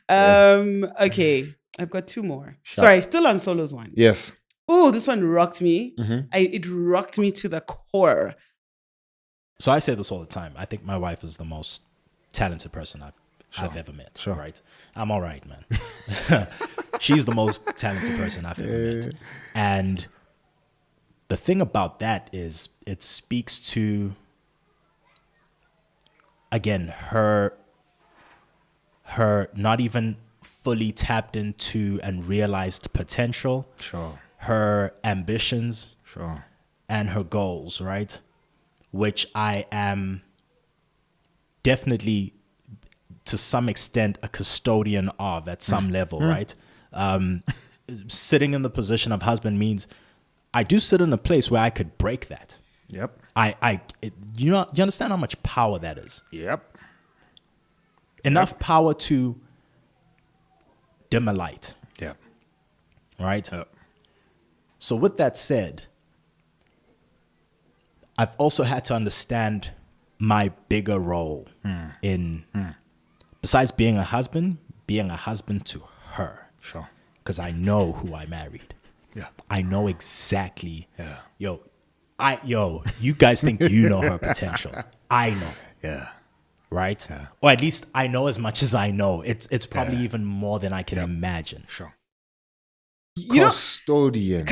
Okay, I've got two more. Sharp. Sorry, still on Solo's one. Yes. Oh, this one rocked me. Mm-hmm. It rocked me to the core. So I say this all the time. I think my wife is the most talented person I've ever met. Sure. Right? I'm all right, man. She's the most talented person I've ever met. And the thing about that is it speaks to, again, her not even fully tapped into and realized potential. Sure. Her ambitions. Sure. And her goals, right? Which I am definitely, to some extent, a custodian of at some level, right? Sitting in the position of husband means I do sit in a place where I could break that. Yep. You understand how much power that is? Yep. Enough power to dim a light. Yep. Right? Yep. So with that said, I've also had to understand my bigger role in, besides being a husband to her. Sure. Because I know who I married. Yeah. I know exactly. Yeah. You guys think you know her potential. I know. Yeah. Right? Yeah. Or at least I know as much as I know. It's probably even more than I can imagine. Sure. Custodian,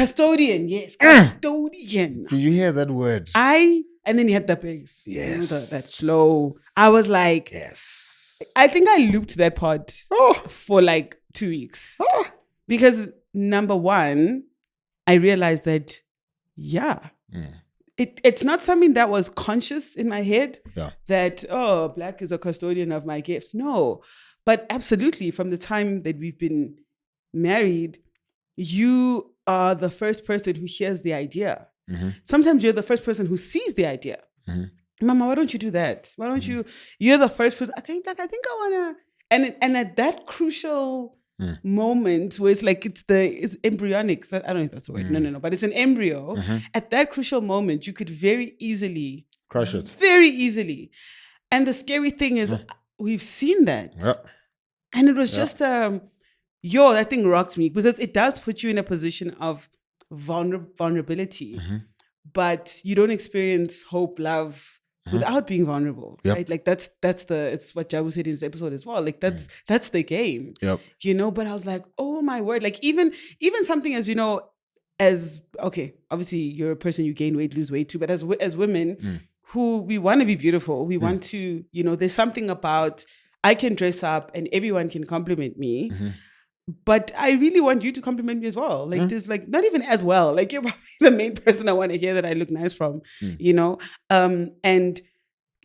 yes, custodian. Did you hear that word? And then he had the bass. Yes. That slow. I was like, Yes. I think I looped that pod for like 2 weeks. Because number one, I realized that, it's not something that was conscious in my head that, Blaque is a custodian of my gifts. No, but absolutely from the time that we've been married, you are the first person who hears the idea. Mm-hmm. Sometimes you're the first person who sees the idea. Mm-hmm. Mama, why don't you do that? Why don't you're the first person. Okay, Blaque, I think I want to. And at that crucial moment where it's like it's embryonic. I don't know if that's the word. No. But it's an embryo. Mm-hmm. At that crucial moment, you could very easily crush it. Very easily. And the scary thing is we've seen that. Yep. And it was just that thing rocked me because it does put you in a position of vulnerability, but you don't experience hope, love without being vulnerable, right? Like it's what Jabu said in this episode as well. Like that's the game, but I was like, oh my word. Like even something as, obviously you're a person, you gain weight, lose weight too, but as women who we want to be beautiful, we want to, there's something about I can dress up and everyone can compliment me. But I really want you to compliment me as well. Like there's like not even as well. Like you're probably the main person I want to hear that I look nice from, and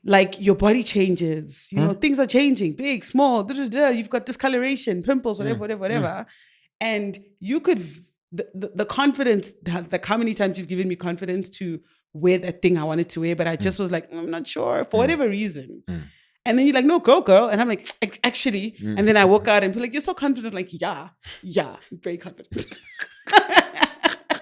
like your body changes, things are changing, big, small, you've got discoloration, pimples, whatever. And you could, the confidence, like how many times you've given me confidence to wear that thing I wanted to wear, but I just was like, I'm not sure for whatever reason. And then you're like, no, girl. And I'm like, actually. And then I walk out and feel like, you're so confident. Like, yeah, I'm very confident.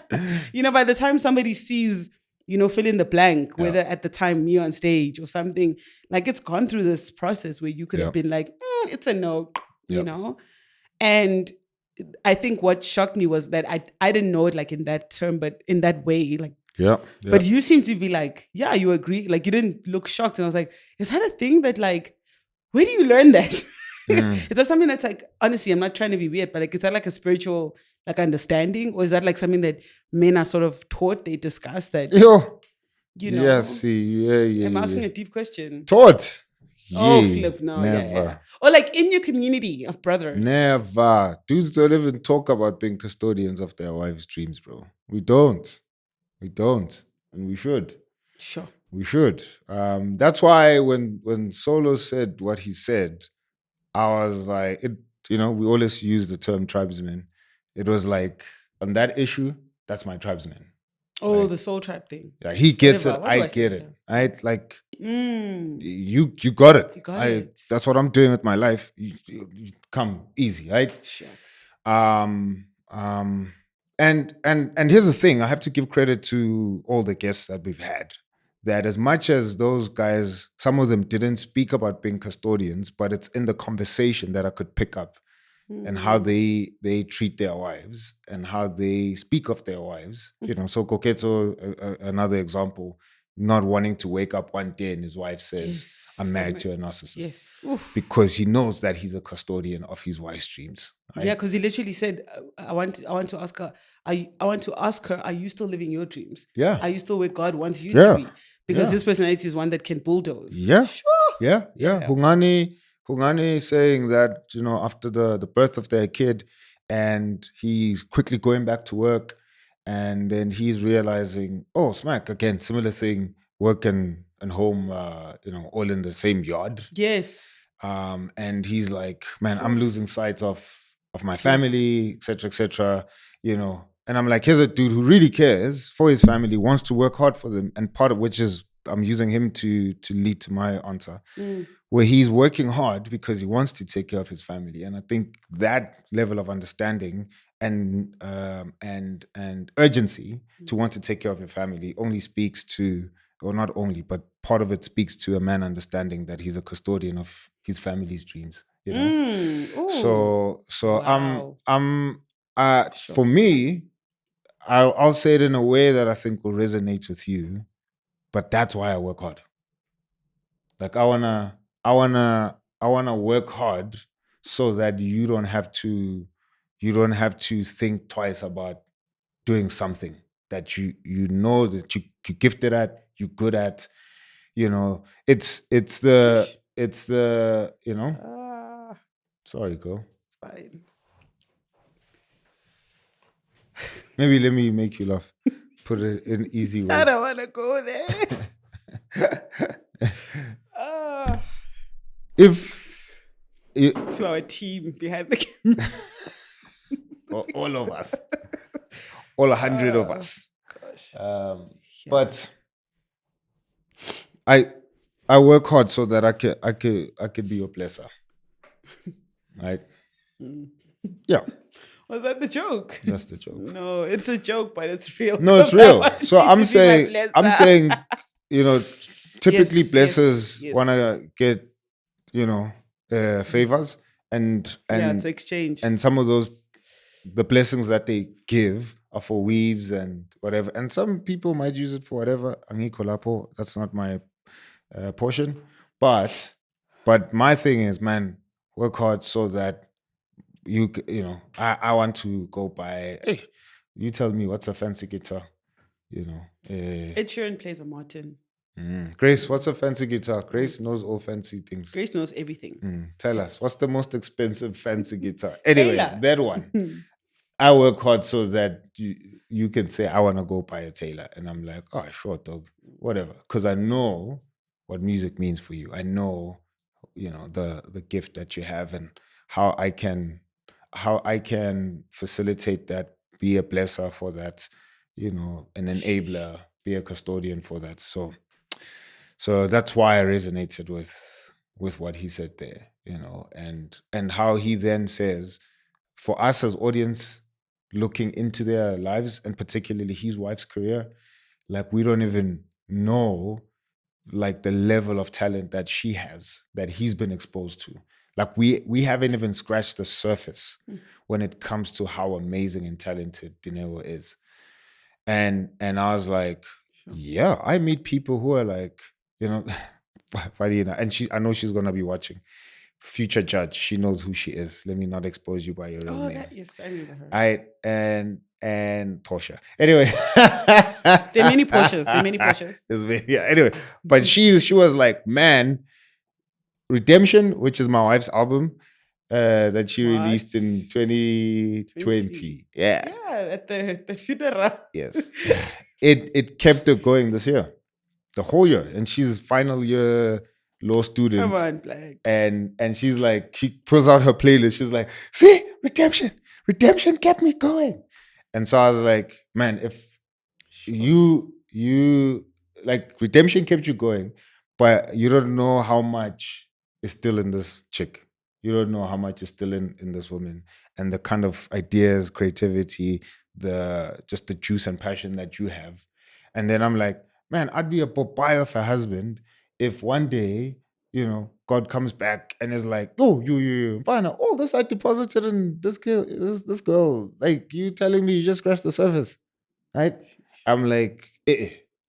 By the time somebody sees, fill in the blank, whether at the time me on stage or something, like it's gone through this process where you could have been like, it's a no, And I think what shocked me was that I didn't know it like in that term, but in that way, like, but you seem to be like, you agree. Like you didn't look shocked. And I was like, is that a thing that like, where do you learn that? Is that something that's like, honestly, I'm not trying to be weird, but like, is that like a spiritual like understanding? Or is that like something that men are sort of taught, they discuss that, Yes, I'm asking a deep question. Taught? Oh, flip, no. Never. Yeah. Or like in your community of brothers. Never. Dudes don't even talk about being custodians of their wives' dreams, bro. We don't. And we should. Sure. We should. That's why when Solo said what he said, I was like, we always use the term tribesman. It was like, on that issue, that's my tribesman. Oh, like, the soul tribe thing. Yeah, he gets it. I get it. I like, you got it. You got it. That's what I'm doing with my life. You come easy, right? Shucks. And here's the thing, I have to give credit to all the guests that we've had. That as much as those guys, some of them didn't speak about being custodians, but it's in the conversation that I could pick up and how they treat their wives and how they speak of their wives. You know, so Koketo, another example, not wanting to wake up one day and his wife says, Yes. I'm married to a narcissist. Yes. Oof. Because he knows that he's a custodian of his wife's dreams. Right? Yeah, because he literally said, I want to ask her, I want to ask her, are you still living your dreams? Yeah. Are you still where God wants you Yeah. to be? Because Yeah. his personality is one that can bulldoze. Yeah. Sure. Yeah. Yeah. Hungani is saying that, you know, after the birth of their kid, and he's quickly going back to work, and then he's realizing, oh, smack, again, similar thing, work and home, you know, all in the same yard. Yes. And he's like, man, I'm losing sight of my family, etc., you know. And I'm like, here's a dude who really cares for his family, wants to work hard for them, and part of which is I'm using him to lead to my answer, where he's working hard because he wants to take care of his family. And I think that level of understanding and urgency to want to take care of your family only speaks to, or not only, but part of it speaks to a man understanding that he's a custodian of his family's dreams. You know, so Wow. for me, I'll say it in a way that I think will resonate with you, but that's why I work hard. Like I wanna work hard so that you don't have to think twice about doing something that you know that you're gifted at, you're good at. You know, it's the you know. Sorry, girl. It's fine. Maybe let me make you laugh. Put it in easy I ways. don't want to go there. If you, To our team behind the camera. all of us, all 100 of us. Gosh. But I work hard so that I could be your blesser. Right? Yeah. Was that the joke? That's the joke. No, it's a joke, but it's real. No, it's real. So I'm saying, blesser. you know, typically Yes, blessers yes. want to get, you know, favors and Yeah, it's exchange. and some of those, the blessings that they give are for weaves and whatever. And some people might use it for whatever. Angiko lapo, that's not my portion. But my thing is, man, work hard so that you know, I want to go buy, hey, you tell me what's a fancy guitar, you know. Ed Sheeran plays a Martin. Grace, what's a fancy guitar? Grace knows all fancy things. Grace knows everything. Tell us, what's the most expensive fancy guitar? Anyway, Taylor. that one. I work hard so that you can say, I want to go buy a Taylor. And I'm like, oh, sure, dog, whatever. Because I know what music means for you. I know, you know, the gift that you have and how I can facilitate that, be a blesser for that, you know, an enabler, be a custodian for that. So that's why I resonated with what he said there, you know, and how he then says, for us as audience looking into their lives and particularly his wife's career, like we don't even know like the level of talent that she has, that he's been exposed to. Like we haven't even scratched the surface when it comes to how amazing and talented Dineo is. And I was like, yeah, I meet people who are like, you know, Farina, and I know she's gonna be watching. Future judge, she knows who she is. Let me not expose you by your real name. Yes, I remember her. And Portia. Anyway, There are many Porsches. Yeah. Anyway, but she was like, man, Redemption, which is my wife's album, that she released in 2020. Yeah. Yeah, at the funeral. Yes. It kept her going this year, the whole year, and she's final year law student. Come on, Blaque. And she's like, she pulls out her playlist. She's like, see, Redemption kept me going. And so I was like, man, if you like Redemption kept you going, but you don't know how much is still in this chick. You don't know how much is still in this woman, and the kind of ideas, creativity, just the juice and passion that you have. And then I'm like, man, I'd be a papaya of a husband if one day God comes back and is like, oh, you fine. All this I deposited in this girl. Like, you telling me you just scratched the surface, right? I'm like,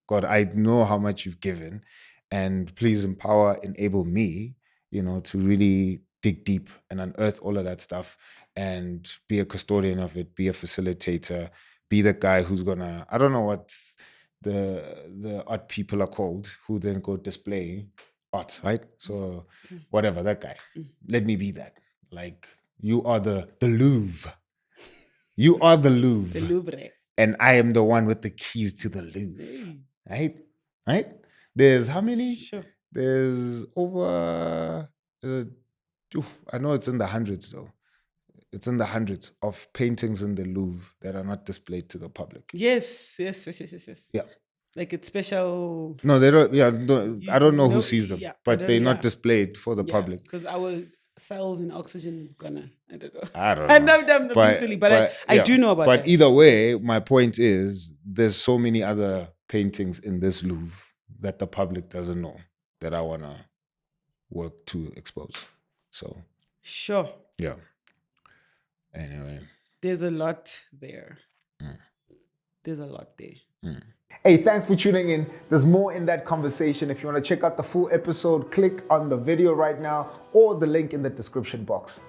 God, I know how much you've given, and please enable me, to really dig deep and unearth all of that stuff and be a custodian of it, be a facilitator, be the guy who's gonna, I don't know what the art people are called, who then go display art, right? So whatever, that guy. Let me be that. Like, you are the Louvre. You are the Louvre. The Louvre. And I am the one with the keys to the Louvre. Right? There's how many? Sure. There's over, I know it's in the hundreds though. It's in the hundreds of paintings in the Louvre that are not displayed to the public. Yes. Yeah. Like it's special. No, they don't. Yeah, no, I don't know who sees them, but they're not displayed for the public. Because our cells in oxygen is gonna. I don't know. I don't know. I'm being silly, but I do know about that. But either way, my point is there's so many other paintings in this Louvre that the public doesn't know that I want to work to expose. So. Sure. Yeah. Anyway. There's a lot there. There's a lot there. Hey, thanks for tuning in. There's more in that conversation. If you want to check out the full episode, click on the video right now or the link in the description box.